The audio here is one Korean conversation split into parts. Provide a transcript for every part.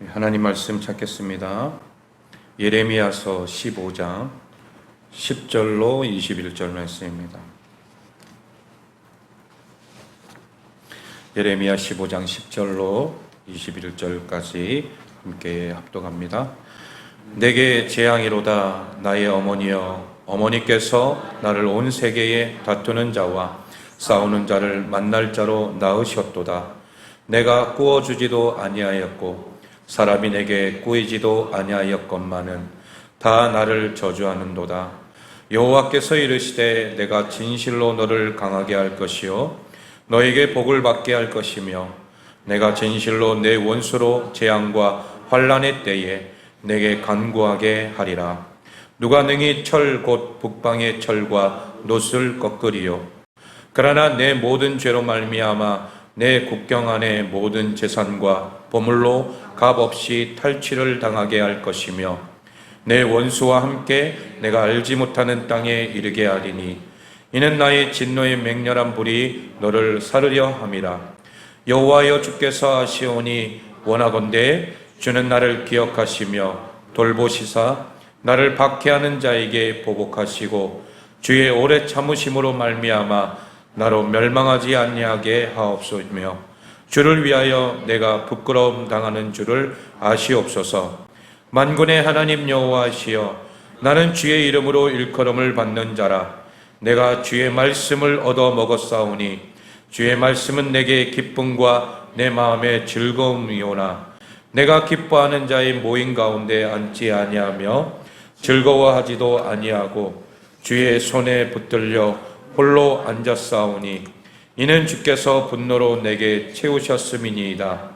하나님 말씀 찾겠습니다. 예레미야서 15장 10절로 21절 말씀입니다. 예레미야 15장 10절로 21절까지 함께 합독합니다. 내게 재앙이로다 나의 어머니여, 어머니께서 나를 온 세계에 다투는 자와 싸우는 자를 만날 자로 낳으셨도다. 내가 구워주지도 아니하였고 사람이 내게 구이지도 아니하였건만은 다 나를 저주하는도다. 여호와께서 이르시되 내가 진실로 너를 강하게 할 것이요 너에게 복을 받게 할 것이며 내가 진실로 내 원수로 재앙과 환난의 때에 내게 간구하게 하리라. 누가 능히 철 곧 북방의 철과 놋을 꺾으리요. 그러나 내 모든 죄로 말미암아 내 국경 안의 모든 재산과 보물로 값없이 탈취를 당하게 할 것이며 내 원수와 함께 내가 알지 못하는 땅에 이르게 하리니 이는 나의 진노의 맹렬한 불이 너를 사르려 함이라. 여호와여 주께서 하시오니 원하건대 주는 나를 기억하시며 돌보시사 나를 박해하는 자에게 보복하시고 주의 오래 참으심으로 말미암아 나로 멸망하지 아니하게 하옵소며 주를 위하여 내가 부끄러움 당하는 줄을 아시옵소서. 만군의 하나님 여호와시여, 나는 주의 이름으로 일컬음을 받는 자라. 내가 주의 말씀을 얻어 먹었사오니 주의 말씀은 내게 기쁨과 내 마음의 즐거움이오나 내가 기뻐하는 자의 모임 가운데 앉지 아니하며 즐거워하지도 아니하고 주의 손에 붙들려 홀로 앉았사오니 이는 주께서 분노로 내게 채우셨음이니이다.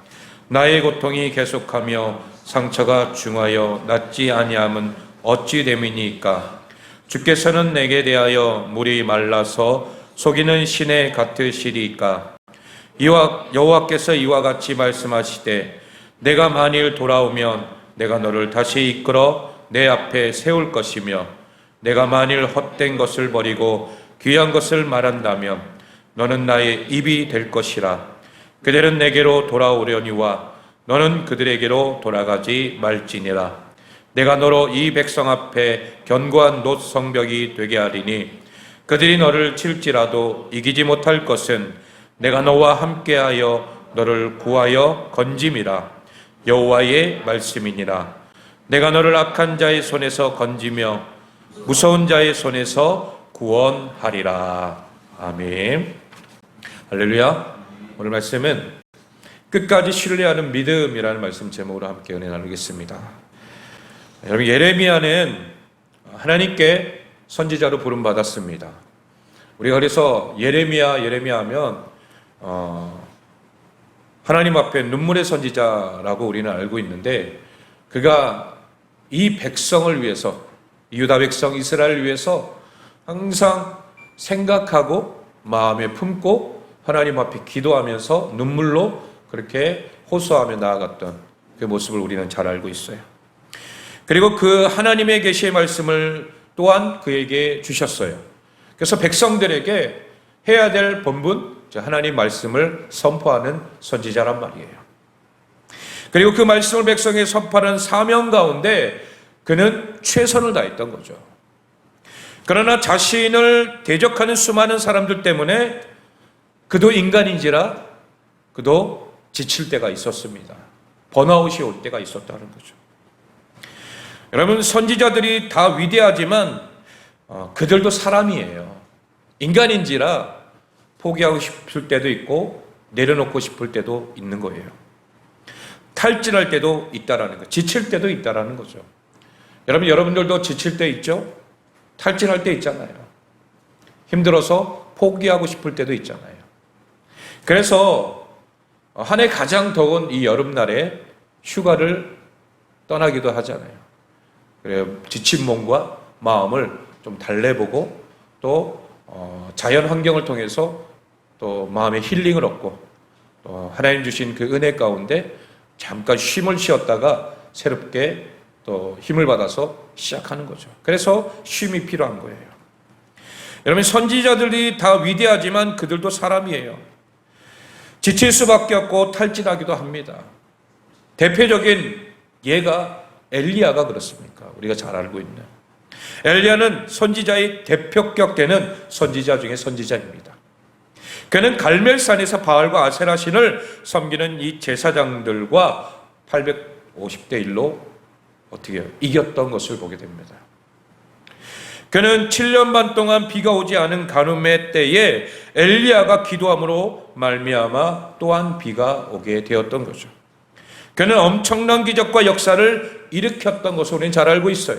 나의 고통이 계속하며 상처가 중하여 낫지 아니함은 어찌 됨이니까. 주께서는 내게 대하여 물이 말라서 속이는 신에 같으시리까. 여호와께서 이와 같이 말씀하시되 내가 만일 돌아오면 내가 너를 다시 이끌어 내 앞에 세울 것이며 내가 만일 헛된 것을 버리고 귀한 것을 말한다면 너는 나의 입이 될 것이라. 그들은 내게로 돌아오려니와 너는 그들에게로 돌아가지 말지니라. 내가 너로 이 백성 앞에 견고한 놋 성벽이 되게 하리니 그들이 너를 칠지라도 이기지 못할 것은 내가 너와 함께하여 너를 구하여 건짐이라. 여호와의 말씀이니라. 내가 너를 악한 자의 손에서 건지며 무서운 자의 손에서 구원하리라. 아멘. 할렐루야. 오늘 말씀은 끝까지 신뢰하는 믿음이라는 말씀 제목으로 함께 은혜 나누겠습니다. 여러분, 예레미야는 하나님께 선지자로 부름받았습니다. 우리가 그래서 예레미야 하면 하나님 앞에 눈물의 선지자라고 우리는 알고 있는데, 그가 이 백성을 위해서, 유다 백성 이스라엘을 위해서 항상 생각하고 마음에 품고 하나님 앞에 기도하면서 눈물로 그렇게 호소하며 나아갔던 그 모습을 우리는 잘 알고 있어요. 그리고 그 하나님의 계시의 말씀을 또한 그에게 주셨어요. 그래서 백성들에게 해야 될 본분, 하나님 말씀을 선포하는 선지자란 말이에요. 그리고 그 말씀을 백성에게 선포하는 사명 가운데 그는 최선을 다했던 거죠. 그러나 자신을 대적하는 수많은 사람들 때문에 그도 인간인지라 그도 지칠 때가 있었습니다. 번아웃이 올 때가 있었다는 거죠. 여러분, 선지자들이 다 위대하지만 그들도 사람이에요. 인간인지라 포기하고 싶을 때도 있고 내려놓고 싶을 때도 있는 거예요. 탈진할 때도 있다라는 거, 지칠 때도 있다라는 거죠. 여러분들도 지칠 때 있죠? 탈진할 때 있잖아요. 힘들어서 포기하고 싶을 때도 있잖아요. 그래서 한 해 가장 더운 이 여름날에 휴가를 떠나기도 하잖아요. 그래요. 지친 몸과 마음을 좀 달래보고 또 자연 환경을 통해서 또 마음의 힐링을 얻고 또 하나님 주신 그 은혜 가운데 잠깐 쉼을 쉬었다가 새롭게 또 힘을 받아서 시작하는 거죠. 그래서 쉼이 필요한 거예요. 여러분, 선지자들이 다 위대하지만 그들도 사람이에요. 지칠 수밖에 없고 탈진하기도 합니다. 대표적인 예가 엘리야가 그렇습니까? 우리가 잘 알고 있는. 엘리야는 선지자의 대표격 되는 선지자 중에 선지자입니다. 그는 갈멜산에서 바알과 아세라 신을 섬기는 이 제사장들과 850대 1로 어떻게 해요? 이겼던 것을 보게 됩니다. 그는 7년 반 동안 비가 오지 않은 가뭄의 때에 엘리야가 기도함으로 말미암아 또한 비가 오게 되었던 거죠. 그는 엄청난 기적과 역사를 일으켰던 것을 우리는 잘 알고 있어요.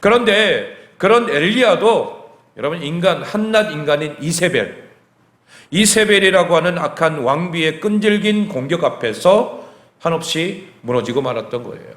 그런데 그런 엘리야도 여러분 한낱 인간인 이세벨이라고 하는 악한 왕비의 끈질긴 공격 앞에서 한없이 무너지고 말았던 거예요.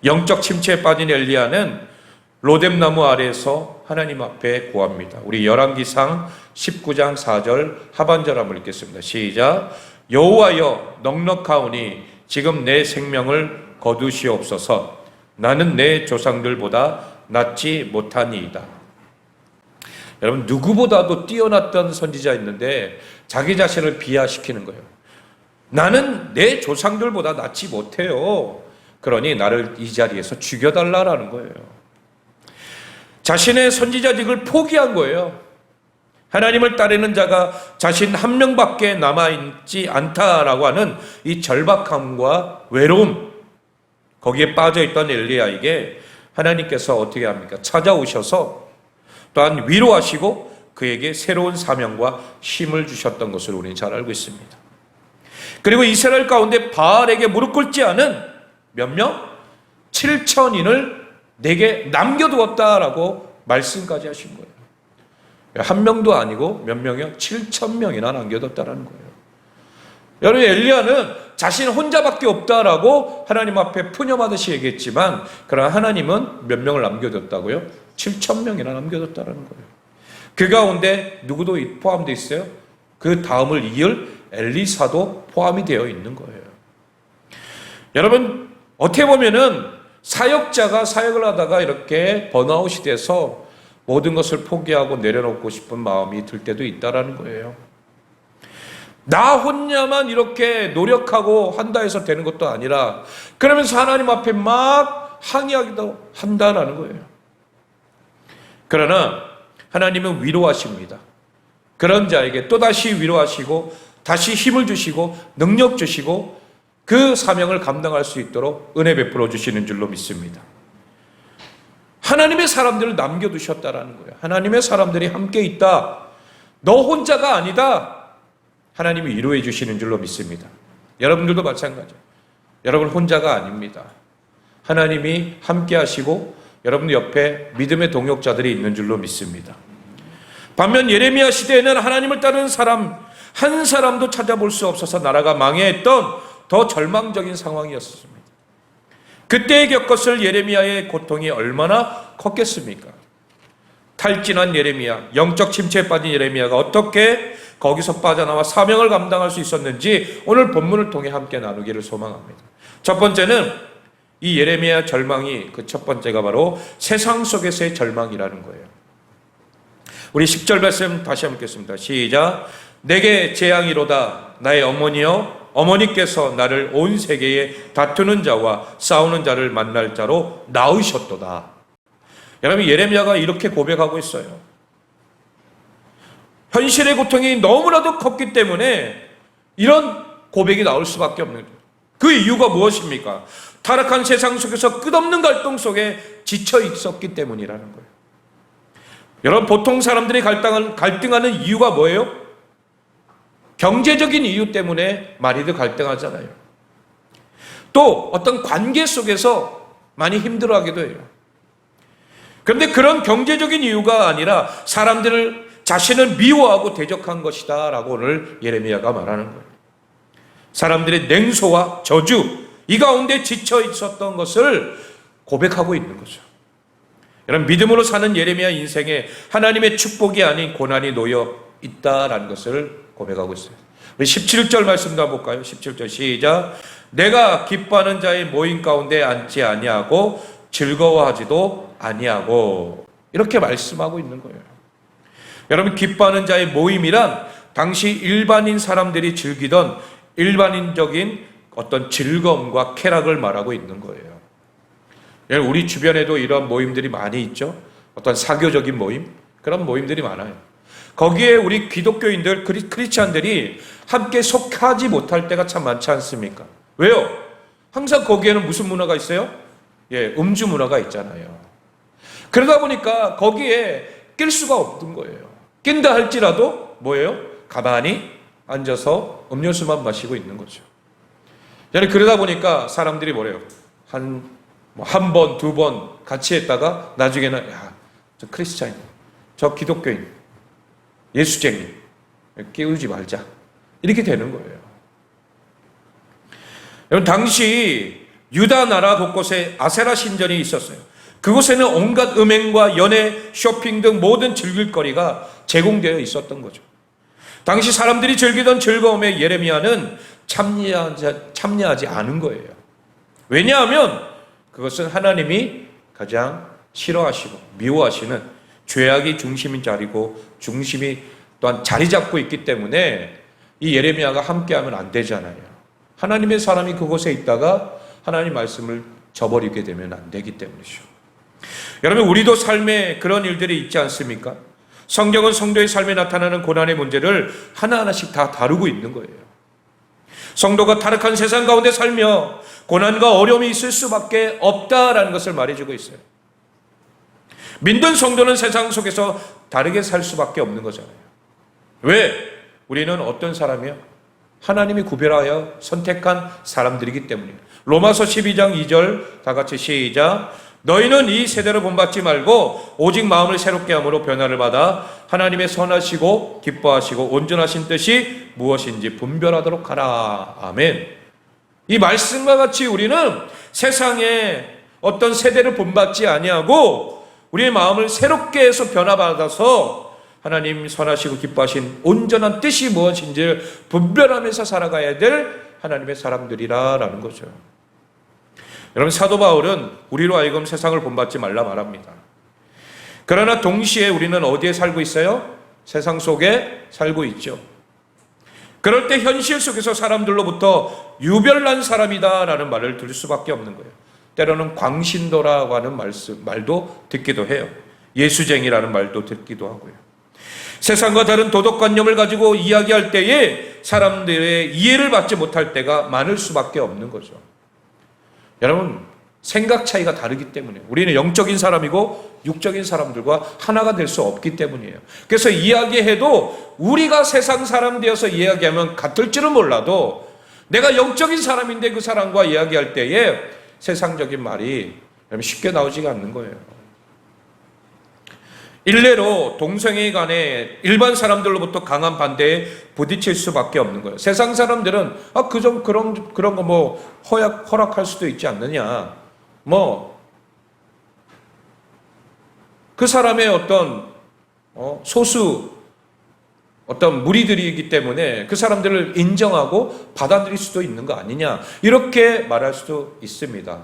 영적 침체에 빠진 엘리야는 로뎀나무 아래에서 하나님 앞에 구합니다. 우리 열왕기상 19장 4절 하반절 한번 읽겠습니다. 시작. 여호와여 넉넉하오니 지금 내 생명을 거두시옵소서. 나는 내 조상들보다 낫지 못하니이다. 여러분 누구보다도 뛰어났던 선지자였는데 자기 자신을 비하시키는 거예요. 나는 내 조상들보다 낫지 못해요. 그러니 나를 이 자리에서 죽여달라라는 거예요. 자신의 선지자직을 포기한 거예요. 하나님을 따르는 자가 자신 한 명밖에 남아있지 않다라고 하는 이 절박함과 외로움, 거기에 빠져있던 엘리야에게 하나님께서 어떻게 합니까? 찾아오셔서 또한 위로하시고 그에게 새로운 사명과 힘을 주셨던 것을 우리는 잘 알고 있습니다. 그리고 이스라엘 가운데 바알에게 무릎 꿇지 않은 몇 명? 7천인을 내게 남겨두었다라고 말씀까지 하신 거예요. 한 명도 아니고 몇 명이요? 7,000명이나 남겨뒀다라는 거예요. 여러분 엘리야는 자신 혼자밖에 없다라고 하나님 앞에 푸념하듯이 얘기했지만 그러나 하나님은 몇 명을 남겨뒀다고요? 7,000명이나 남겨뒀다는 거예요. 그 가운데 누구도 포함되어 있어요? 그 다음을 이을 엘리사도 포함이 되어 있는 거예요. 여러분 어떻게 보면은 사역자가 사역을 하다가 이렇게 번아웃이 돼서 모든 것을 포기하고 내려놓고 싶은 마음이 들 때도 있다라는 거예요. 나 혼자만 이렇게 노력하고 한다 해서 되는 것도 아니라 그러면서 하나님 앞에 막 항의하기도 한다라는 거예요. 그러나 하나님은 위로하십니다. 그런 자에게 또다시 위로하시고 다시 힘을 주시고 능력 주시고 그 사명을 감당할 수 있도록 은혜 베풀어 주시는 줄로 믿습니다. 하나님의 사람들을 남겨두셨다라는 거예요. 하나님의 사람들이 함께 있다. 너 혼자가 아니다. 하나님이 위로해 주시는 줄로 믿습니다. 여러분들도 마찬가지예요. 여러분 혼자가 아닙니다. 하나님이 함께 하시고 여러분 옆에 믿음의 동역자들이 있는 줄로 믿습니다. 반면 예레미야 시대에는 하나님을 따르는 사람 한 사람도 찾아볼 수 없어서 나라가 망해했던 더 절망적인 상황이었습니다. 그때 겪었을 예레미야의 고통이 얼마나 컸겠습니까? 탈진한 예레미야, 영적 침체에 빠진 예레미야가 어떻게 거기서 빠져나와 사명을 감당할 수 있었는지 오늘 본문을 통해 함께 나누기를 소망합니다. 첫 번째는 이 예레미야 절망이 그 첫 번째가 바로 세상 속에서의 절망이라는 거예요. 우리 10절 말씀 다시 한번 읽겠습니다. 시작. 내게 재앙이로다 나의 어머니여 어머니께서 나를 온 세계에 다투는 자와 싸우는 자를 만날 자로 낳으셨도다. 여러분 예레미야가 이렇게 고백하고 있어요. 현실의 고통이 너무나도 컸기 때문에 이런 고백이 나올 수밖에 없는 거예요. 그 이유가 무엇입니까? 타락한 세상 속에서 끝없는 갈등 속에 지쳐 있었기 때문이라는 거예요. 여러분 보통 사람들이 갈등하는 이유가 뭐예요? 경제적인 이유 때문에 많이들 갈등하잖아요. 또 어떤 관계 속에서 많이 힘들어하기도 해요. 그런데 그런 경제적인 이유가 아니라 사람들을 자신을 미워하고 대적한 것이다 라고 오늘 예레미야가 말하는 거예요. 사람들의 냉소와 저주 이 가운데 지쳐 있었던 것을 고백하고 있는 거죠. 여러분 믿음으로 사는 예레미야 인생에 하나님의 축복이 아닌 고난이 놓여 있다라는 것을 고백하고 있어요. 우리 17절 말씀도 한번 볼까요? 17절 시작. 내가 기뻐하는 자의 모임 가운데 앉지 아니하고 즐거워하지도 아니하고 이렇게 말씀하고 있는 거예요. 여러분 기뻐하는 자의 모임이란 당시 일반인 사람들이 즐기던 일반인적인 어떤 즐거움과 쾌락을 말하고 있는 거예요. 우리 주변에도 이런 모임들이 많이 있죠. 어떤 사교적인 모임, 그런 모임들이 많아요. 거기에 우리 기독교인들, 크리스찬들이 함께 속하지 못할 때가 참 많지 않습니까? 왜요? 항상 거기에는 무슨 문화가 있어요? 음주 문화가 있잖아요. 그러다 보니까 거기에 낄 수가 없는 거예요. 낀다 할지라도 뭐예요? 가만히 앉아서 음료수만 마시고 있는 거죠. 그러다 보니까 사람들이 뭐래요? 한 번, 두 번 같이 했다가 나중에는 저 크리스찬, 저 기독교인, 예수쟁이 끼우지 말자, 이렇게 되는 거예요. 여러분, 당시 유다 나라 곳곳에 아세라 신전이 있었어요. 그곳에는 온갖 음행과 연애, 쇼핑 등 모든 즐길거리가 제공되어 있었던 거죠. 당시 사람들이 즐기던 즐거움에 예레미야는 참여하지 않은 거예요. 왜냐하면 그것은 하나님이 가장 싫어하시고 미워하시는 죄악이 중심인 자리고 중심이 또한 자리 잡고 있기 때문에 이 예레미야가 함께하면 안 되잖아요. 하나님의 사람이 그곳에 있다가 하나님 말씀을 저버리게 되면 안 되기 때문이죠. 여러분, 우리도 삶에 그런 일들이 있지 않습니까? 성경은 성도의 삶에 나타나는 고난의 문제를 하나하나씩 다 다루고 있는 거예요. 성도가 타락한 세상 가운데 살며 고난과 어려움이 있을 수밖에 없다라는 것을 말해주고 있어요. 믿는 성도는 세상 속에서 다르게 살 수밖에 없는 거잖아요. 왜? 우리는 어떤 사람이요? 하나님이 구별하여 선택한 사람들이기 때문이에요. 로마서 12장 2절 다 같이 시작. 너희는 이 세대로 본받지 말고 오직 마음을 새롭게 함으로 변화를 받아 하나님의 선하시고 기뻐하시고 온전하신 뜻이 무엇인지 분별하도록 하라. 아멘. 이 말씀과 같이 우리는 세상에 어떤 세대를 본받지 아니하고 우리의 마음을 새롭게 해서 변화받아서 하나님 선하시고 기뻐하신 온전한 뜻이 무엇인지를 분별하면서 살아가야 될 하나님의 사람들이라는 거죠. 여러분, 사도 바울은 우리로 하여금 세상을 본받지 말라 말합니다. 그러나 동시에 우리는 어디에 살고 있어요? 세상 속에 살고 있죠. 그럴 때 현실 속에서 사람들로부터 유별난 사람이다라는 말을 들을 수밖에 없는 거예요. 때로는 광신도라고 하는 말도 듣기도 해요. 예수쟁이라는 말도 듣기도 하고요. 세상과 다른 도덕관념을 가지고 이야기할 때에 사람들의 이해를 받지 못할 때가 많을 수밖에 없는 거죠. 여러분, 생각 차이가 다르기 때문에 우리는 영적인 사람이고 육적인 사람들과 하나가 될 수 없기 때문이에요. 그래서 이야기해도 우리가 세상 사람 되어서 이야기하면 같을지는 몰라도 내가 영적인 사람인데 그 사람과 이야기할 때에 세상적인 말이 쉽게 나오지가 않는 거예요. 일례로 동성애 간에 일반 사람들로부터 강한 반대에 부딪힐 수밖에 없는 거예요. 세상 사람들은 그런 거 허락할 수도 있지 않느냐. 그 사람의 어떤 소수 어떤 무리들이기 때문에 그 사람들을 인정하고 받아들일 수도 있는 거 아니냐, 이렇게 말할 수도 있습니다.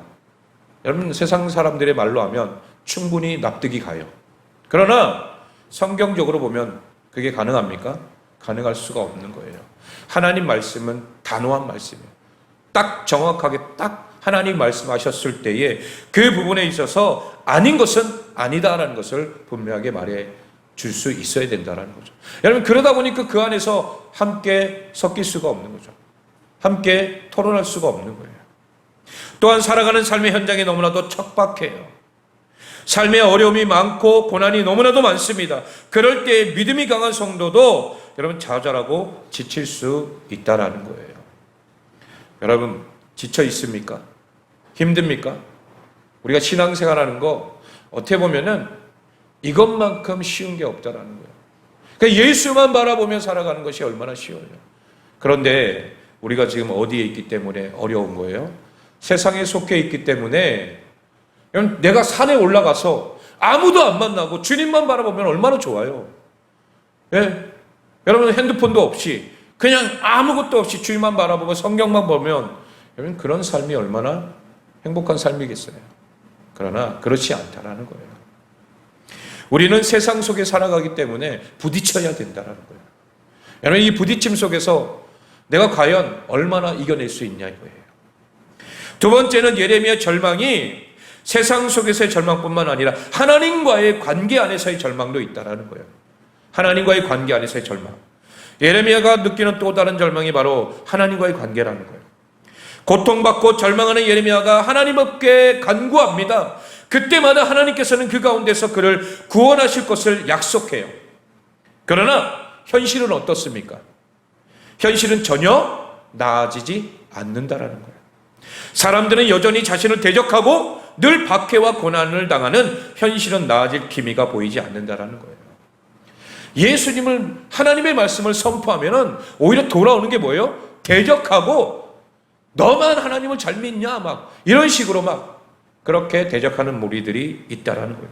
여러분, 세상 사람들의 말로 하면 충분히 납득이 가요. 그러나 성경적으로 보면 그게 가능합니까? 가능할 수가 없는 거예요. 하나님 말씀은 단호한 말씀이에요. 딱 정확하게 딱 하나님 말씀하셨을 때에 그 부분에 있어서 아닌 것은 아니다라는 것을 분명하게 말해 줄 수 있어야 된다는 거죠. 여러분, 그러다 보니까 그 안에서 함께 섞일 수가 없는 거죠. 함께 토론할 수가 없는 거예요. 또한 살아가는 삶의 현장이 너무나도 척박해요. 삶의 어려움이 많고 고난이 너무나도 많습니다. 그럴 때 믿음이 강한 성도도 여러분 좌절하고 지칠 수 있다라는 거예요. 여러분, 지쳐 있습니까? 힘듭니까? 우리가 신앙생활하는 거 어떻게 보면은 이것만큼 쉬운 게 없다라는 거예요. 그러니까 예수만 바라보며 살아가는 것이 얼마나 쉬워요. 그런데 우리가 지금 어디에 있기 때문에 어려운 거예요? 세상에 속해 있기 때문에. 내가 산에 올라가서 아무도 안 만나고 주님만 바라보면 얼마나 좋아요. 예? 여러분, 핸드폰도 없이 그냥 아무것도 없이 주님만 바라보고 성경만 보면 여러분, 그런 삶이 얼마나 행복한 삶이겠어요. 그러나 그렇지 않다라는 거예요. 우리는 세상 속에 살아가기 때문에 부딪혀야 된다는 거예요. 여러분, 이 부딪힘 속에서 내가 과연 얼마나 이겨낼 수 있냐 이거예요. 두 번째는 예레미야 절망이 세상 속에서의 절망뿐만 아니라 하나님과의 관계 안에서의 절망도 있다라는 거예요. 하나님과의 관계 안에서의 절망. 예레미야가 느끼는 또 다른 절망이 바로 하나님과의 관계라는 거예요. 고통받고 절망하는 예레미야가 하나님께 간구합니다. 그때마다 하나님께서는 그 가운데서 그를 구원하실 것을 약속해요. 그러나 현실은 어떻습니까? 현실은 전혀 나아지지 않는다라는 거예요. 사람들은 여전히 자신을 대적하고 늘 박해와 고난을 당하는 현실은 나아질 기미가 보이지 않는다라는 거예요. 예수님을, 하나님의 말씀을 선포하면은 오히려 돌아오는 게 뭐예요? 대적하고 너만 하나님을 잘 믿냐? 막 이런 식으로 막 그렇게 대적하는 무리들이 있다라는 거예요.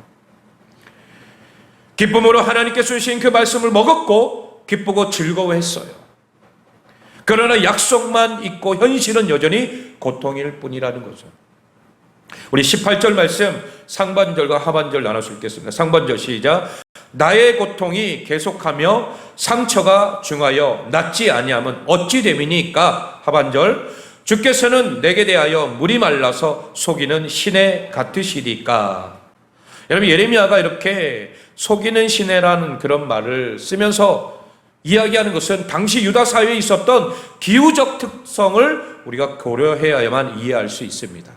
기쁨으로 하나님께서 주신 그 말씀을 먹었고 기쁘고 즐거워했어요. 그러나 약속만 있고 현실은 여전히 고통일 뿐이라는 거죠. 우리 18절 말씀 상반절과 하반절 나눠서 읽겠습니다. 상반절 시작. 나의 고통이 계속하며 상처가 중하여 낫지 아니하면 어찌 됨이니까. 하반절. 주께서는 내게 대하여 물이 말라서 속이는 시내 같으시리까. 여러분, 예레미야가 이렇게 속이는 시내라는 그런 말을 쓰면서 이야기하는 것은 당시 유다 사회에 있었던 기후적 특성을 우리가 고려해야만 이해할 수 있습니다.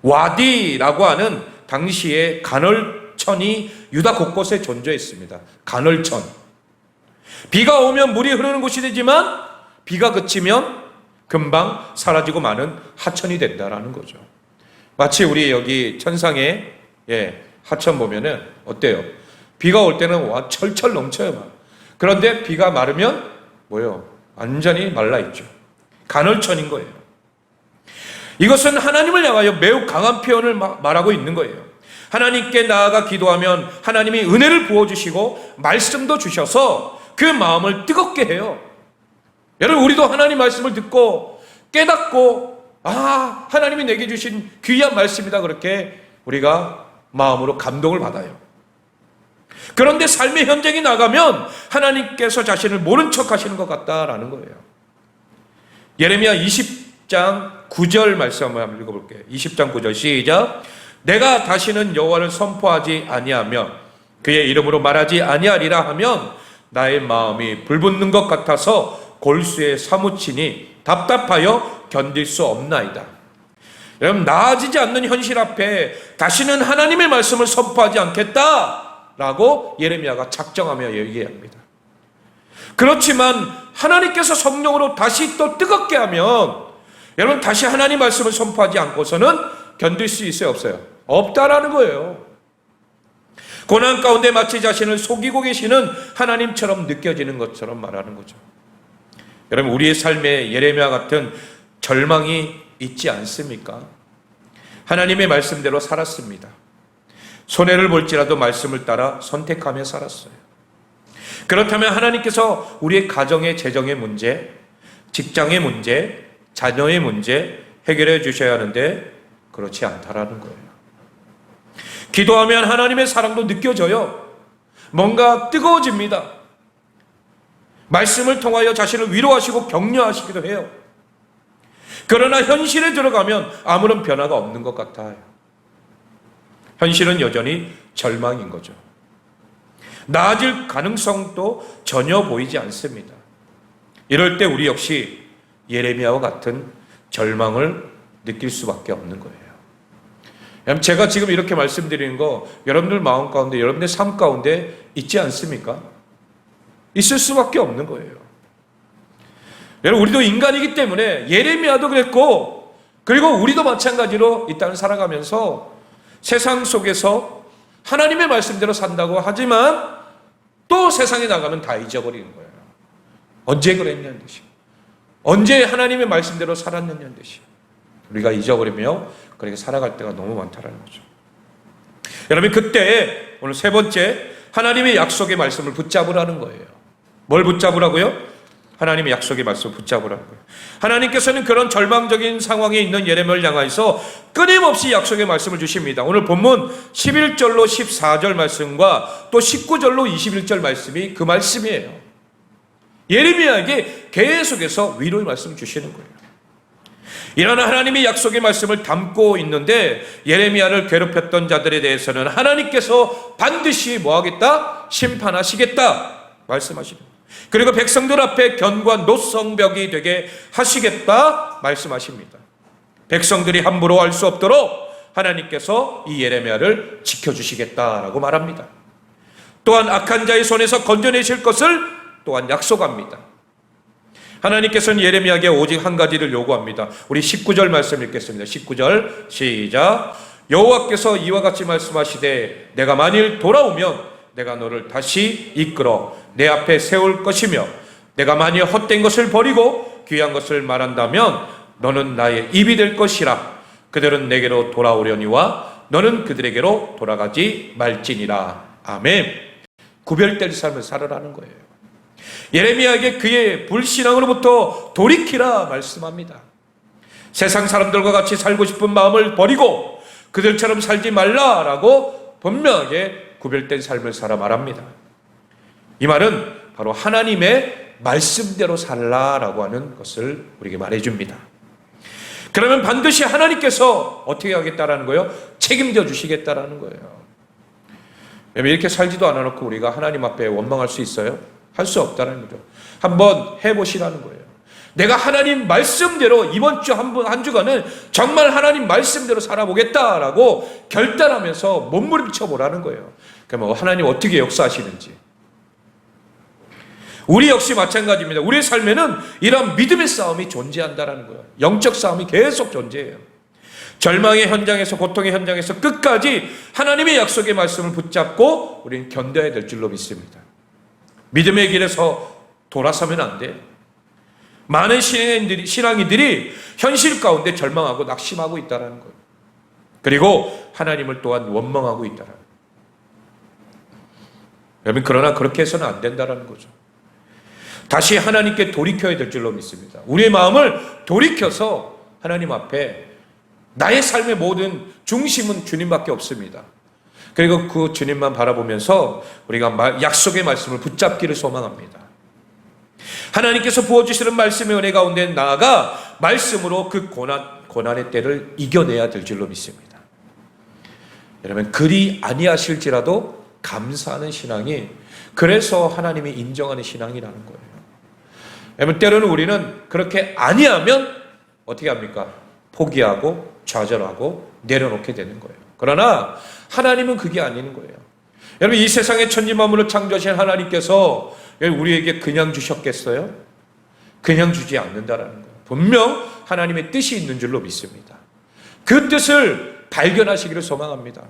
와디라고 하는 당시의 간헐천이 유다 곳곳에 존재했습니다. 간헐천. 비가 오면 물이 흐르는 곳이 되지만 비가 그치면 금방 사라지고 마는 하천이 된다라는 거죠. 마치 우리 여기 천상에 하천 보면은 어때요? 비가 올 때는 와 철철 넘쳐요 막. 그런데 비가 마르면 뭐예요? 완전히 말라있죠. 간헐천인 거예요. 이것은 하나님을 향하여 매우 강한 표현을 말하고 있는 거예요. 하나님께 나아가 기도하면 하나님이 은혜를 부어주시고 말씀도 주셔서 그 마음을 뜨겁게 해요. 여러분, 우리도 하나님 말씀을 듣고 깨닫고 하나님이 내게 주신 귀한 말씀이다 그렇게 우리가 마음으로 감동을 받아요. 그런데 삶의 현장이 나가면 하나님께서 자신을 모른 척 하시는 것 같다라는 거예요. 예레미야 20장 9절 말씀 한번 읽어볼게요. 20장 9절 시작. 내가 다시는 여호와를 선포하지 아니하며 그의 이름으로 말하지 아니하리라 하면 나의 마음이 불붙는 것 같아서 골수에 사무치니 답답하여 견딜 수 없나이다. 여러분, 나아지지 않는 현실 앞에 다시는 하나님의 말씀을 선포하지 않겠다 라고 예레미야가 작정하며 얘기합니다. 그렇지만 하나님께서 성령으로 다시 또 뜨겁게 하면 여러분 다시 하나님 말씀을 선포하지 않고서는 견딜 수 있어요, 없어요? 없다라는 거예요. 고난 가운데 마치 자신을 속이고 계시는 하나님처럼 느껴지는 것처럼 말하는 거죠. 여러분, 우리의 삶에 예레미야 같은 절망이 있지 않습니까? 하나님의 말씀대로 살았습니다. 손해를 볼지라도 말씀을 따라 선택하며 살았어요. 그렇다면 하나님께서 우리의 가정의 재정의 문제, 직장의 문제, 자녀의 문제 해결해 주셔야 하는데 그렇지 않다라는 거예요. 기도하면 하나님의 사랑도 느껴져요. 뭔가 뜨거워집니다. 말씀을 통하여 자신을 위로하시고 격려하시기도 해요. 그러나 현실에 들어가면 아무런 변화가 없는 것 같아요. 현실은 여전히 절망인 거죠. 나아질 가능성도 전혀 보이지 않습니다. 이럴 때 우리 역시 예레미야와 같은 절망을 느낄 수밖에 없는 거예요. 제가 지금 이렇게 말씀드리는 거 여러분들 마음 가운데, 여러분들 삶 가운데 있지 않습니까? 있을 수밖에 없는 거예요. 여러분, 우리도 인간이기 때문에 예레미야도 그랬고, 그리고 우리도 마찬가지로 이 땅을 살아가면서 세상 속에서 하나님의 말씀대로 산다고 하지만 또 세상에 나가면 다 잊어버리는 거예요. 언제 그랬냐는 듯이, 언제 하나님의 말씀대로 살았느냐는 듯이 우리가 잊어버리며 그렇게 살아갈 때가 너무 많다는 거죠. 여러분, 그때 오늘 세 번째, 하나님의 약속의 말씀을 붙잡으라는 거예요. 뭘 붙잡으라고요? 하나님의 약속의 말씀을 붙잡으라는 거예요. 하나님께서는 그런 절망적인 상황에 있는 예레미야를 향해서 끊임없이 약속의 말씀을 주십니다. 오늘 본문 11절로 14절 말씀과 또 19절로 21절 말씀이 그 말씀이에요. 예레미야에게 계속해서 위로의 말씀을 주시는 거예요. 이런 하나님의 약속의 말씀을 담고 있는데 예레미야를 괴롭혔던 자들에 대해서는 하나님께서 반드시 뭐하겠다? 심판하시겠다 말씀하시는, 그리고 백성들 앞에 견고한 노성벽이 되게 하시겠다 말씀하십니다. 백성들이 함부로 할 수 없도록 하나님께서 이 예레미야를 지켜주시겠다라고 말합니다. 또한 악한 자의 손에서 건져내실 것을 또한 약속합니다. 하나님께서는 예레미야에게 오직 한 가지를 요구합니다. 우리 19절 말씀 읽겠습니다. 19절 시작. 여호와께서 이와 같이 말씀하시되 내가 만일 돌아오면 내가 너를 다시 이끌어 내 앞에 세울 것이며 내가 만일 헛된 것을 버리고 귀한 것을 말한다면 너는 나의 입이 될 것이라. 그들은 내게로 돌아오려니와 너는 그들에게로 돌아가지 말지니라. 아멘. 구별될 삶을 살아라는 거예요. 예레미야에게 그의 불신앙으로부터 돌이키라 말씀합니다. 세상 사람들과 같이 살고 싶은 마음을 버리고 그들처럼 살지 말라라고 분명하게 구별된 삶을 살아 말합니다. 이 말은 바로 하나님의 말씀대로 살라라고 하는 것을 우리에게 말해줍니다. 그러면 반드시 하나님께서 어떻게 하겠다라는 거예요? 책임져 주시겠다라는 거예요. 이렇게 살지도 않아놓고 우리가 하나님 앞에 원망할 수 있어요? 할 수 없다는 거죠. 한번 해보시라는 거예요. 내가 하나님 말씀대로 이번 주 한 주간은 정말 하나님 말씀대로 살아보겠다라고 결단하면서 몸부림쳐 보라는 거예요. 그러면 하나님 어떻게 역사하시는지. 우리 역시 마찬가지입니다. 우리의 삶에는 이런 믿음의 싸움이 존재한다는 거예요. 영적 싸움이 계속 존재해요. 절망의 현장에서, 고통의 현장에서 끝까지 하나님의 약속의 말씀을 붙잡고 우리는 견뎌야 될 줄로 믿습니다. 믿음의 길에서 돌아서면 안 돼요. 많은 신앙인들이 현실 가운데 절망하고 낙심하고 있다는 거예요. 그리고 하나님을 또한 원망하고 있다는 거예요. 여러분, 그러나 그렇게 해서는 안 된다는 거죠. 다시 하나님께 돌이켜야 될 줄로 믿습니다. 우리의 마음을 돌이켜서 하나님 앞에 나의 삶의 모든 중심은 주님밖에 없습니다. 그리고 그 주님만 바라보면서 우리가 약속의 말씀을 붙잡기를 소망합니다. 하나님께서 부어주시는 말씀의 은혜 가운데 나아가 말씀으로 그 고난의 때를 이겨내야 될 줄로 믿습니다. 여러분, 그리 아니하실지라도 감사하는 신앙이, 그래서 하나님이 인정하는 신앙이라는 거예요. 여러분, 때로는 우리는 그렇게 아니하면 어떻게 합니까? 포기하고 좌절하고 내려놓게 되는 거예요. 그러나 하나님은 그게 아닌 거예요. 여러분, 이 세상의 천지만물을 창조하신 하나님께서 우리에게 그냥 주셨겠어요? 그냥 주지 않는다라는 거예요. 분명 하나님의 뜻이 있는 줄로 믿습니다. 그 뜻을 발견하시기를 소망합니다.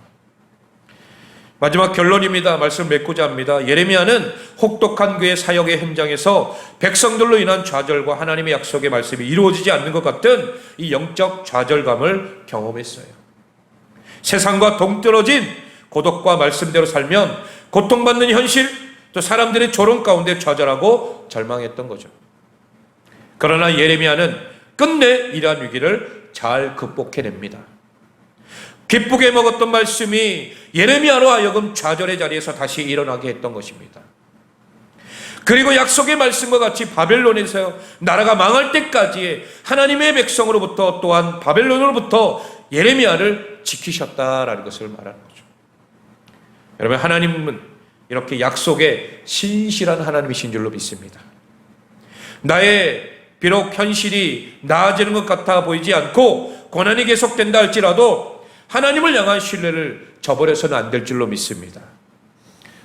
마지막 결론입니다. 말씀 맺고자 합니다. 예레미야는 혹독한 그의 사역의 현장에서 백성들로 인한 좌절과 하나님의 약속의 말씀이 이루어지지 않는 것 같은 이 영적 좌절감을 경험했어요. 세상과 동떨어진 고독과 말씀대로 살면 고통받는 현실, 또 사람들의 조롱 가운데 좌절하고 절망했던 거죠. 그러나 예레미야는 끝내 이러한 위기를 잘 극복해냅니다. 기쁘게 먹었던 말씀이 예레미야로 하여금 좌절의 자리에서 다시 일어나게 했던 것입니다. 그리고 약속의 말씀과 같이 바벨론에서 나라가 망할 때까지 하나님의 백성으로부터, 또한 바벨론으로부터 예레미야를 지키셨다라는 것을 말하는 거죠. 여러분, 하나님은 이렇게 약속의 신실한 하나님이신 줄로 믿습니다. 나의 비록 현실이 나아지는 것 같아 보이지 않고 고난이 계속된다 할지라도 하나님을 향한 신뢰를 저버려서는 안 될 줄로 믿습니다.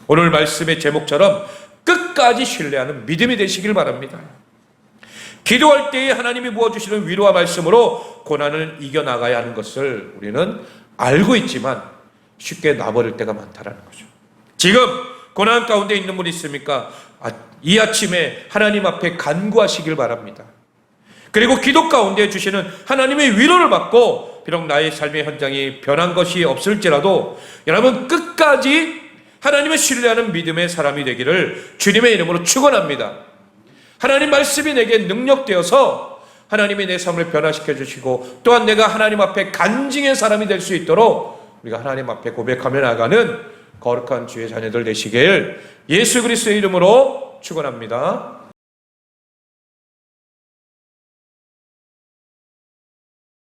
오늘 말씀의 제목처럼 끝까지 신뢰하는 믿음이 되시길 바랍니다. 기도할 때에 하나님이 부어주시는 위로와 말씀으로 고난을 이겨나가야 하는 것을 우리는 알고 있지만 쉽게 놔버릴 때가 많다는 거죠. 지금 고난 가운데 있는 분이 있습니까? 이 아침에 하나님 앞에 간구하시길 바랍니다. 그리고 기도 가운데 주시는 하나님의 위로를 받고 비록 나의 삶의 현장이 변한 것이 없을지라도 여러분 끝까지 하나님을 신뢰하는 믿음의 사람이 되기를 주님의 이름으로 축원합니다. 하나님 말씀이 내게 능력되어서 하나님이 내 삶을 변화시켜 주시고 또한 내가 하나님 앞에 간증의 사람이 될 수 있도록 우리가 하나님 앞에 고백하며 나가는 거룩한 주의 자녀들 되시길 예수 그리스도의 이름으로 축원합니다.